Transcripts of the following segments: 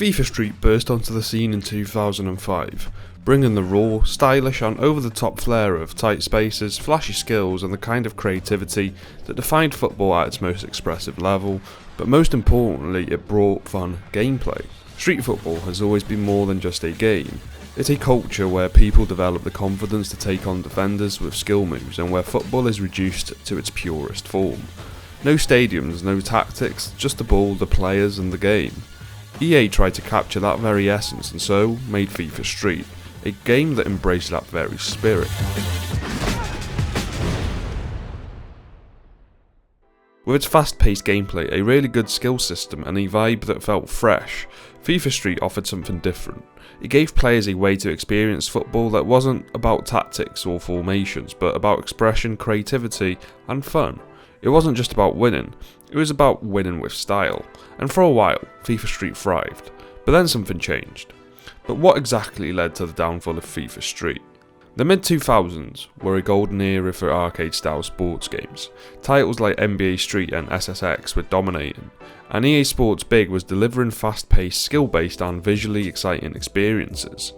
FIFA Street burst onto the scene in 2005, bringing the raw, stylish and over-the-top flair of tight spaces, flashy skills and the kind of creativity that defined football at its most expressive level, but most importantly it brought fun gameplay. Street football has always been more than just a game. It's a culture where people develop the confidence to take on defenders with skill moves and where football is reduced to its purest form. No stadiums, no tactics, just the ball, the players and the game. EA tried to capture that very essence and so made FIFA Street, a game that embraced that very spirit. With its fast-paced gameplay, a really good skill system and a vibe that felt fresh, FIFA Street offered something different. It gave players a way to experience football that wasn't about tactics or formations, but about expression, creativity and fun. It wasn't just about winning, it was about winning with style, and for a while, FIFA Street thrived, but then something changed. But what exactly led to the downfall of FIFA Street? The mid-2000s were a golden era for arcade-style sports games. Titles like NBA Street and SSX were dominating, and EA Sports Big was delivering fast-paced, skill-based and visually exciting experiences.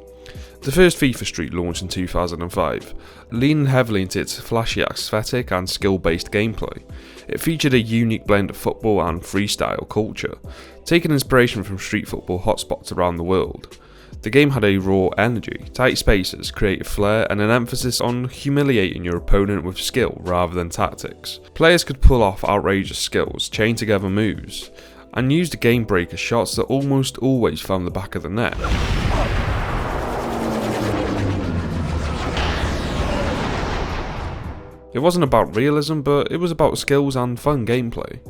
The first FIFA Street launched in 2005, leaning heavily into its flashy aesthetic and skill-based gameplay. It featured a unique blend of football and freestyle culture, taking inspiration from street football hotspots around the world. The game had a raw energy, tight spaces, creative flair, and an emphasis on humiliating your opponent with skill rather than tactics. Players could pull off outrageous skills, chain together moves, and use the game breaker shots that almost always found the back of the net. It wasn't about realism, but it was about skills and fun gameplay.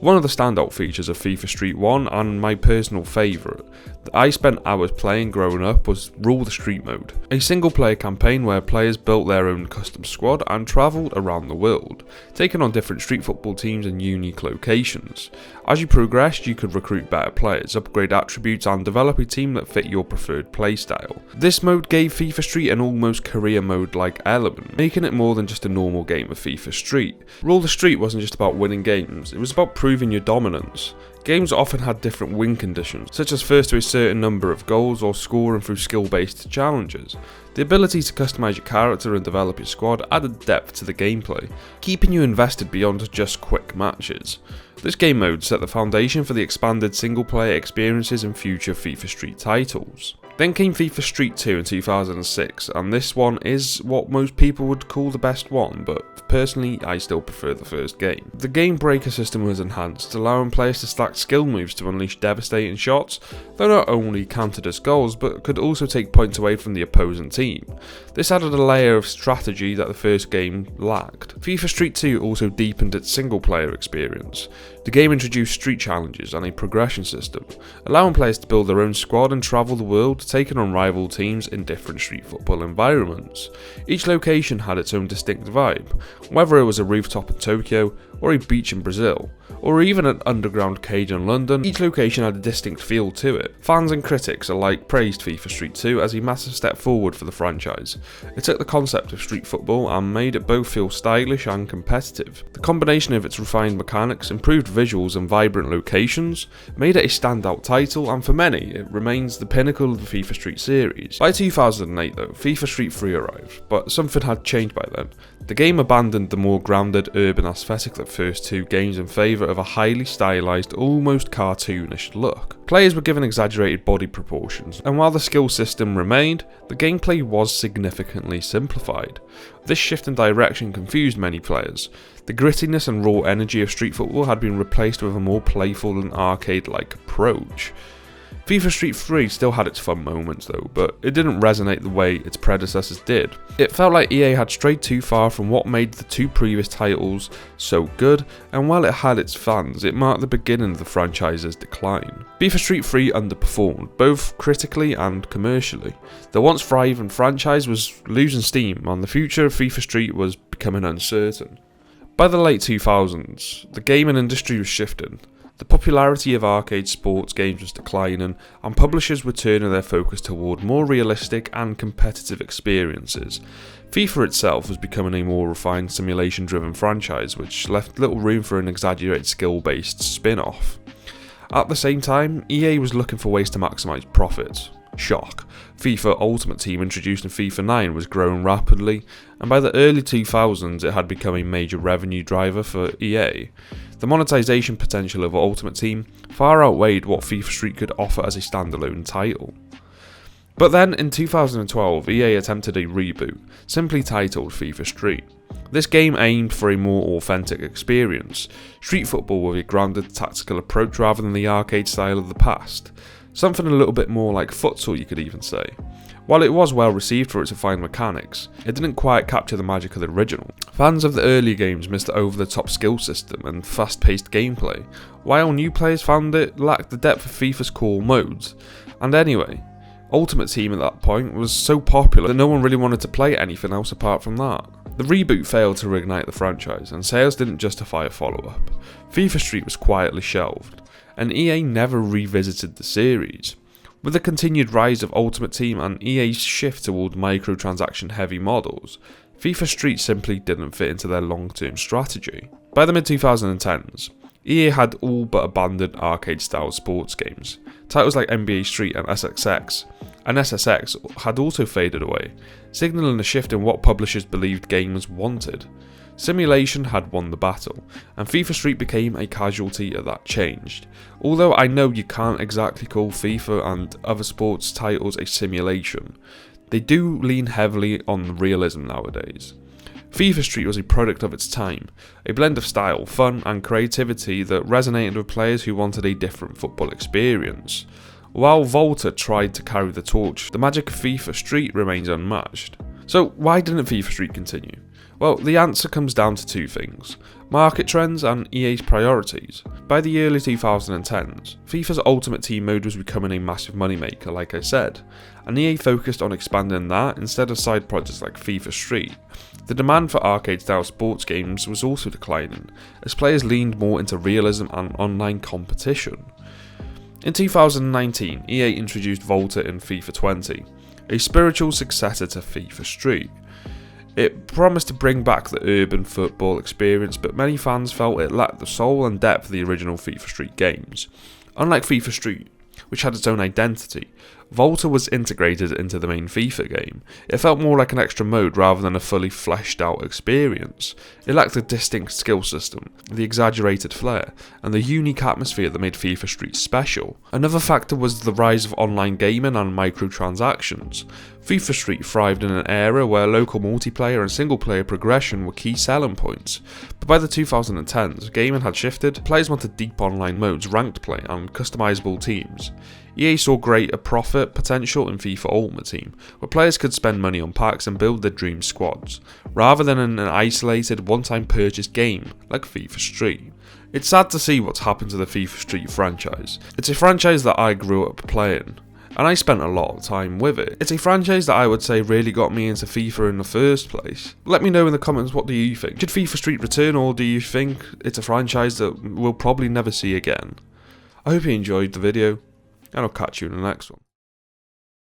One of the standout features of FIFA Street 1, and my personal favourite, that I spent hours playing growing up, was Rule the Street mode. A single player campaign where players built their own custom squad and travelled around the world, taking on different street football teams in unique locations. As you progressed, you could recruit better players, upgrade attributes and develop a team that fit your preferred playstyle. This mode gave FIFA Street an almost career mode-like element, making it more than just a normal game of FIFA Street. Rule the Street wasn't just about winning games, it was about proving your dominance. Games often had different win conditions, such as first to a certain number of goals or scoring through skill-based challenges. The ability to customise your character and develop your squad added depth to the gameplay, keeping you invested beyond just quick matches. This game mode set the foundation for the expanded single-player experiences in future FIFA Street titles. Then came FIFA Street 2 in 2006, and this one is what most people would call the best one, but personally I still prefer the first game. The game breaker system was enhanced, allowing players to stack skill moves to unleash devastating shots that not only counted as goals but could also take points away from the opposing team. This added a layer of strategy that the first game lacked. FIFA Street 2 also deepened its single player experience. The game introduced street challenges and a progression system, allowing players to build their own squad and travel the world, taking on rival teams in different street football environments. Each location had its own distinct vibe, whether it was a rooftop in Tokyo, or a beach in Brazil, or even an underground cage in London. Each location had a distinct feel to it. Fans and critics alike praised FIFA Street 2 as a massive step forward for the franchise. It took the concept of street football and made it both feel stylish and competitive. The combination of its refined mechanics, improved visuals and vibrant locations made it a standout title, and for many it remains the pinnacle of the FIFA Street series. By 2008 though, FIFA Street 3 arrived, but something had changed by then. The game abandoned the more grounded urban aesthetic of the first two games in favour of a highly stylised, almost cartoonish look. Players were given exaggerated body proportions, and while the skill system remained, the gameplay was significantly simplified. This shift in direction confused many players. The grittiness and raw energy of street football had been replaced with a more playful and arcade-like approach. FIFA Street 3 still had its fun moments though, but it didn't resonate the way its predecessors did. It felt like EA had strayed too far from what made the two previous titles so good, and while it had its fans, it marked the beginning of the franchise's decline. FIFA Street 3 underperformed, both critically and commercially. The once thriving franchise was losing steam, and the future of FIFA Street was becoming uncertain. By the late 2000s, the gaming industry was shifting. The popularity of arcade sports games was declining, and publishers were turning their focus toward more realistic and competitive experiences. FIFA itself was becoming a more refined simulation-driven franchise, which left little room for an exaggerated skill-based spin-off. At the same time, EA was looking for ways to maximise profits. Shock. FIFA Ultimate Team introduced in FIFA 9 was growing rapidly, and by the early 2000s it had become a major revenue driver for EA. The monetization potential of Ultimate Team far outweighed what FIFA Street could offer as a standalone title. But then in 2012 EA attempted a reboot, simply titled FIFA Street. This game aimed for a more authentic experience, street football with a grounded tactical approach rather than the arcade style of the past. Something a little bit more like futsal, you could even say. While it was well received for its refined mechanics, it didn't quite capture the magic of the original. Fans of the earlier games missed the over-the-top skill system and fast-paced gameplay, while new players found it lacked the depth of FIFA's core modes. And anyway, Ultimate Team at that point was so popular that no one really wanted to play anything else apart from that. The reboot failed to reignite the franchise, and sales didn't justify a follow-up. FIFA Street was quietly shelved, and EA never revisited the series. With the continued rise of Ultimate Team and EA's shift toward microtransaction heavy models, FIFA Street simply didn't fit into their long-term strategy. By the mid-2010s, EA had all but abandoned arcade-style sports games. Titles like NBA Street and SSX had also faded away, signalling a shift in what publishers believed gamers wanted. Simulation had won the battle, and FIFA Street became a casualty of that change. Although I know you can't exactly call FIFA and other sports titles a simulation, they do lean heavily on realism nowadays. FIFA Street was a product of its time, a blend of style, fun and creativity that resonated with players who wanted a different football experience. While Volta tried to carry the torch, the magic of FIFA Street remains unmatched. So why didn't FIFA Street continue? Well, the answer comes down to two things: market trends and EA's priorities. By the early 2010s, FIFA's Ultimate Team mode was becoming a massive moneymaker, like I said, and EA focused on expanding that instead of side projects like FIFA Street. The demand for arcade-style sports games was also declining, as players leaned more into realism and online competition. In 2019, EA introduced Volta in FIFA 20, a spiritual successor to FIFA Street. It promised to bring back the urban football experience, but many fans felt it lacked the soul and depth of the original FIFA Street games. Unlike FIFA Street, which had its own identity, Volta was integrated into the main FIFA game. It felt more like an extra mode rather than a fully fleshed out experience. It lacked a distinct skill system, the exaggerated flair, and the unique atmosphere that made FIFA Street special. Another factor was the rise of online gaming and microtransactions. FIFA Street thrived in an era where local multiplayer and single-player progression were key selling points, but by the 2010s, gaming had shifted. Players wanted deep online modes, ranked play, and customizable teams. EA saw greater profit potential in FIFA Ultimate Team, where players could spend money on packs and build their dream squads, rather than in an isolated, one-time purchase game like FIFA Street. It's sad to see what's happened to the FIFA Street franchise. It's a franchise that I grew up playing, and I spent a lot of time with it. It's a franchise that I would say really got me into FIFA in the first place. Let me know in the comments, what do you think? Should FIFA Street return, or do you think it's a franchise that we'll probably never see again? I hope you enjoyed the video, and I'll catch you in the next one.